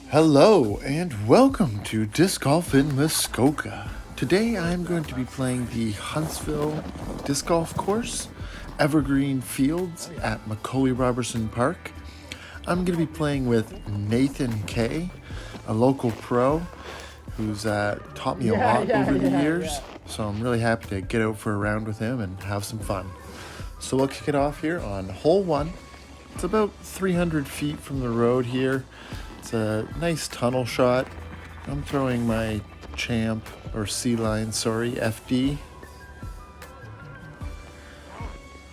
Hello and welcome to Disc Golf in Muskoka. Today I'm going to be playing the Huntsville Disc Golf Course, Evergreen Fields at McCulley Robertson Park. I'm going to be playing with Nathan Kaye, a local pro who's taught me a lot over the years. So I'm really happy to get out for a round with him and have some fun. So we'll kick it off here on hole 1. It's about 300 feet from the road here. It's a nice tunnel shot. I'm throwing my Champ, or C-Line, sorry, FD.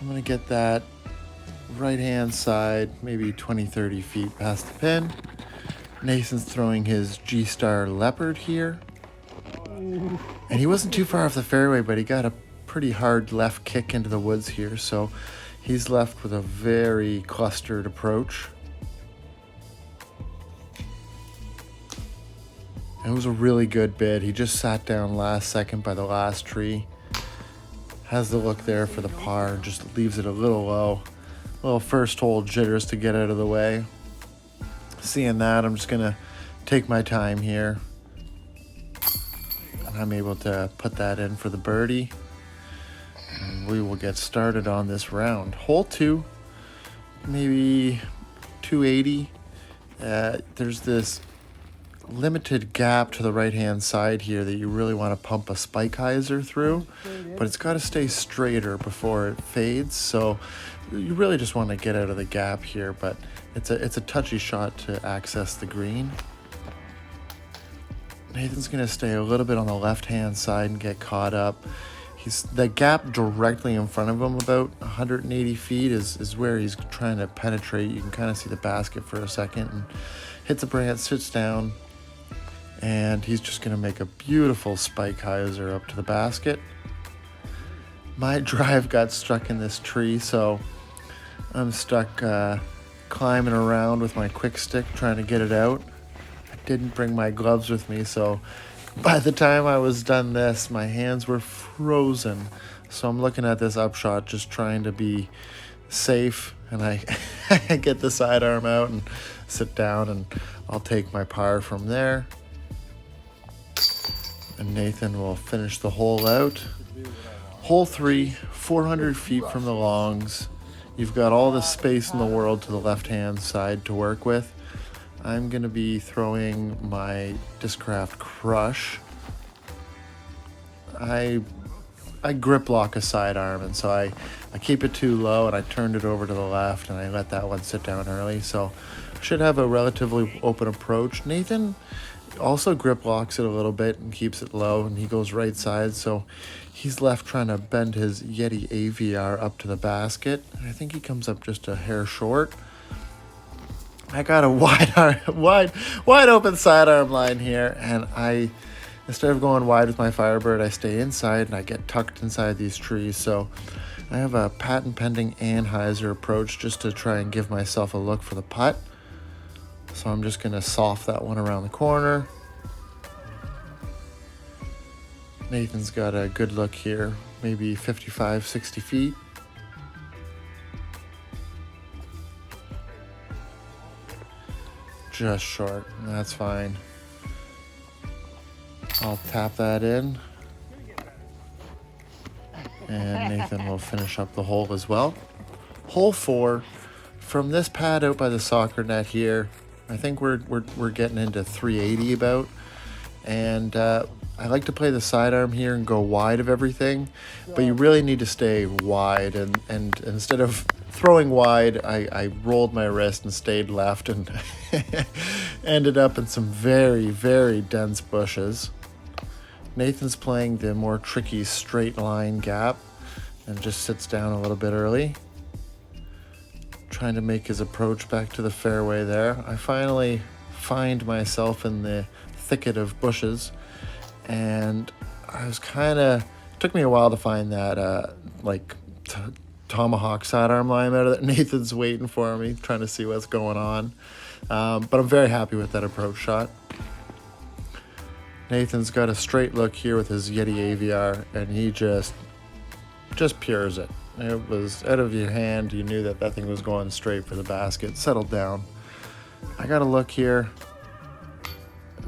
I'm going to get that right-hand side, maybe 20-30 feet past the pin. Nathan's throwing his G-Star Leopard here. And he wasn't too far off the fairway, but he got a pretty hard left kick into the woods here, so he's left with a very clustered approach. It was a really good bid. He just sat down last second by the last tree. Has the look there for the par, just leaves it a little low. A little first hole jitters to get out of the way. Seeing that, I'm just gonna take my time here. And I'm able to put that in for the birdie. And we will get started on this round. Hole 2, maybe 280. There's this limited gap to the right hand side here that you really want to pump a spike hyzer through, but it's got to stay straighter before it fades, so you really just want to get out of the gap here, but it's a touchy shot to access the green. Nathan's going to stay a little bit on the left hand side and get caught up. The gap directly in front of him, about 180 feet, is where he's trying to penetrate. You can kind of see the basket for a second, and hits a branch, sits down, and he's just going to make a beautiful spike hyzer up to the basket. My drive got stuck in this tree, so I'm stuck climbing around with my quick stick trying to get it out. I didn't bring my gloves with me, so by the time I was done this, my hands were frozen. So I'm looking at this upshot, just trying to be safe, and I get the sidearm out and sit down, and I'll take my par from there. And Nathan will finish the hole out. Hole 3, 400 feet from the longs. You've got all the space in the world to the left-hand side to work with. I'm going to be throwing my Discraft Crush. I grip lock a sidearm, and so I keep it too low, and I turned it over to the left, and I let that one sit down early. So I should have a relatively open approach. Nathan also grip locks it a little bit and keeps it low, and he goes right side, so he's left trying to bend his Yeti AVR up to the basket. I think he comes up just a hair short. I got a wide open sidearm line here, and instead of going wide with my Firebird, I stay inside and I get tucked inside these trees. So I have a patent pending and hyzer approach just to try and give myself a look for the putt. So I'm just going to soft that one around the corner. Nathan's got a good look here, maybe 55, 60 feet. Just short, that's fine. I'll tap that in. And Nathan will finish up the hole as well. Hole 4, from this pad out by the soccer net here, I think we're getting into 380 about, and I like to play the sidearm here and go wide of everything, but you really need to stay wide, and instead of throwing wide, I rolled my wrist and stayed left and ended up in some very, very dense bushes. Nathan's playing the more tricky straight line gap and just sits down a little bit early, trying to make his approach back to the fairway there. I finally find myself in the thicket of bushes, and I was took me a while to find that tomahawk sidearm line out of that. Nathan's waiting for me, trying to see what's going on. But I'm very happy with that approach shot. Nathan's got a straight look here with his Yeti AVR, and he just pures it. It was out of your hand. You knew that thing was going straight for the basket. Settled down. I got a look here.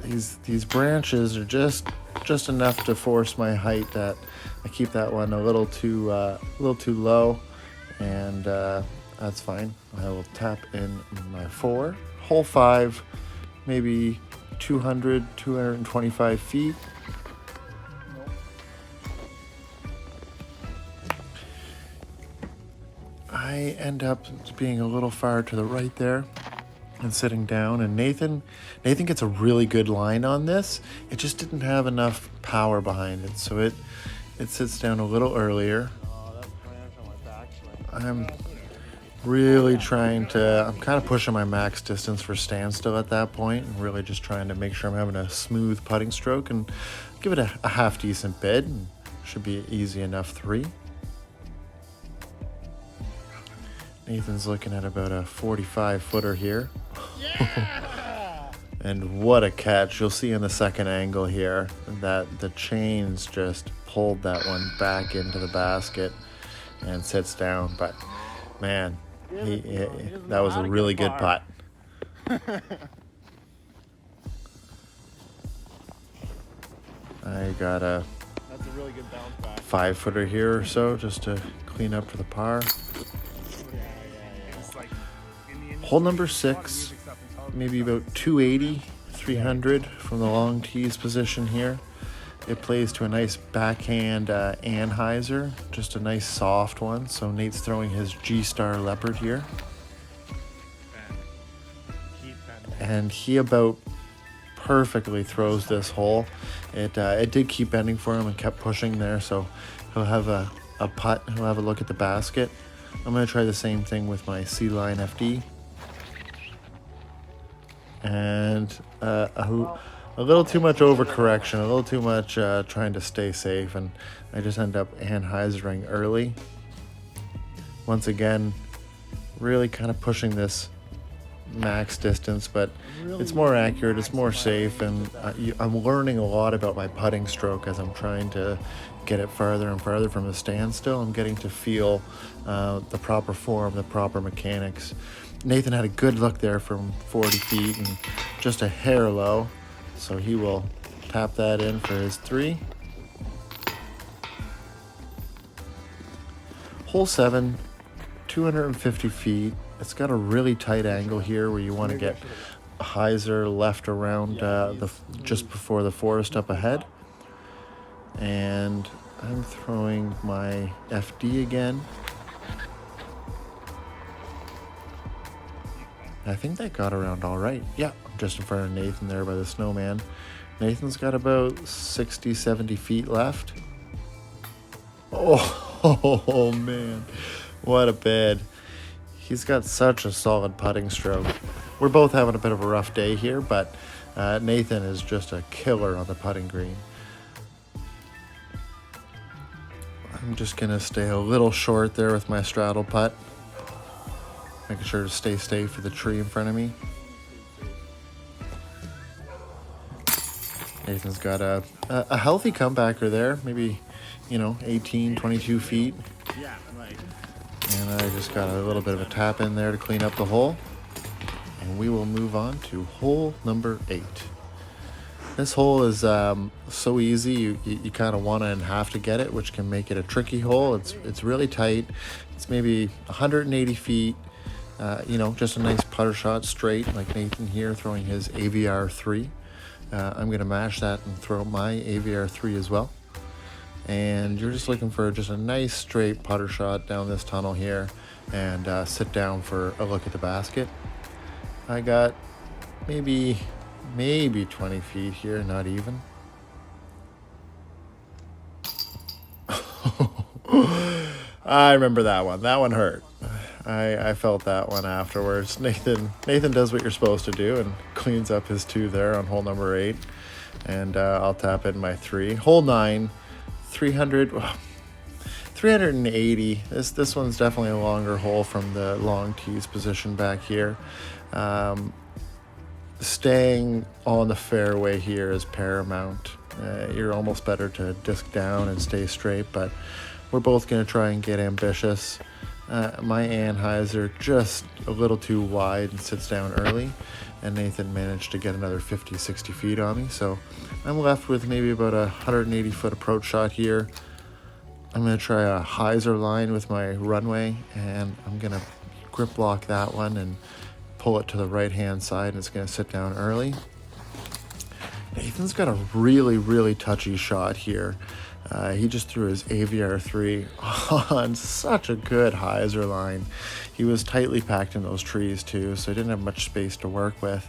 these branches are just enough to force my height that I keep that one a little too low, and that's fine. I will tap in my 4. Hole 5, maybe 225 feet. I end up being a little far to the right there and sitting down, and Nathan gets a really good line on this. It just didn't have enough power behind it, so it sits down a little earlier. I'm really trying to, I'm kind of pushing my max distance for standstill at that point, and really just trying to make sure I'm having a smooth putting stroke and give it a half decent bid, and should be easy enough 3. Nathan's looking at about a 45 footer here. Yeah! And what a catch. You'll see in the second angle here that the chains just pulled that one back into the basket and sits down. But man, that was a really good putt. I got a really good bounce back. 5 footer here or so just to clean up for the par. Hole number 6, maybe about 280, 300 from the long tees position here. It plays to a nice backhand Anheuser, just a nice soft one. So Nate's throwing his G-Star Leopard here. And he about perfectly throws this hole. It did keep bending for him and kept pushing there, so he'll have a putt, he'll have a look at the basket. I'm going to try the same thing with my C-Line FD. And a little too much overcorrection, a little too much trying to stay safe, and I just end up Anheisering early. Once again, really kind of pushing this max distance, but it's more accurate, it's more safe, and I'm learning a lot about my putting stroke as I'm trying to get it farther and farther from the standstill. I'm getting to feel the proper form, the proper mechanics. Nathan had a good look there from 40 feet and just a hair low, so he will tap that in for his 3. Hole 7, 250 feet. It's got a really tight angle here where you want to get a hyzer left around just before the forest up ahead. And I'm throwing my FD again. I think that got around all right. Yeah, I'm just in front of Nathan there by the snowman. Nathan's got about 60, 70 feet left. Oh man, what a bed. He's got such a solid putting stroke. We're both having a bit of a rough day here, but Nathan is just a killer on the putting green. I'm just going to stay a little short there with my straddle putt. Making sure to stay safe for the tree in front of me. Nathan's got a healthy comebacker there, maybe, 18, 22 feet. Yeah, right. And I just got a little bit of a tap in there to clean up the hole. And we will move on to hole number 8. This hole is so easy, you kind of want to and have to get it, which can make it a tricky hole. It's really tight. It's maybe 180 feet. Just a nice putter shot straight, like Nathan here throwing his AVR 3. I'm going to mash that and throw my AVR 3 as well. And you're just looking for just a nice straight putter shot down this tunnel here and sit down for a look at the basket. I got maybe 20 feet here, not even. I remember that one. That one hurt. I felt that one afterwards. Nathan does what you're supposed to do and cleans up his 2 there on hole number 8. And I'll tap in my 3. Hole 9, 380. This one's definitely a longer hole from the long tees position back here. Staying on the fairway here is paramount. You're almost better to disc down and stay straight, but we're both going to try and get ambitious. My anhyzer just a little too wide and sits down early, and Nathan managed to get another 50, 60 feet on me. So I'm left with maybe about a 180 foot approach shot here. I'm going to try a hyzer line with my runway, and I'm going to grip lock that one and pull it to the right hand side, and it's going to sit down early. Nathan's got a really, really touchy shot here. He just threw his AVR 3 on such a good hyzer line. He was tightly packed in those trees too, so he didn't have much space to work with.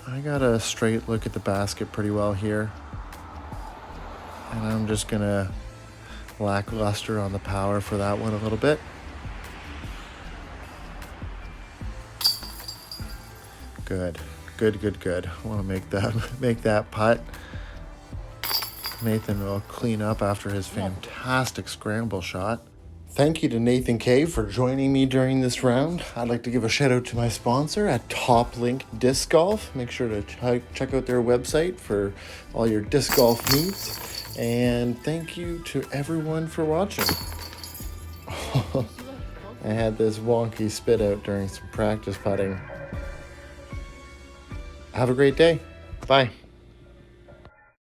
I got a straight look at the basket pretty well here, and I'm just gonna lackluster on the power for that one a little bit. Good. I want to make that putt. Nathan will clean up after his fantastic scramble shot. Thank you to Nathan Kaye for joining me during this round. I'd like to give a shout out to my sponsor at Top Link Disc Golf. Make sure to check out their website for all your disc golf needs. And thank you to everyone for watching. I had this wonky spit out during some practice putting. Have a great day. Bye.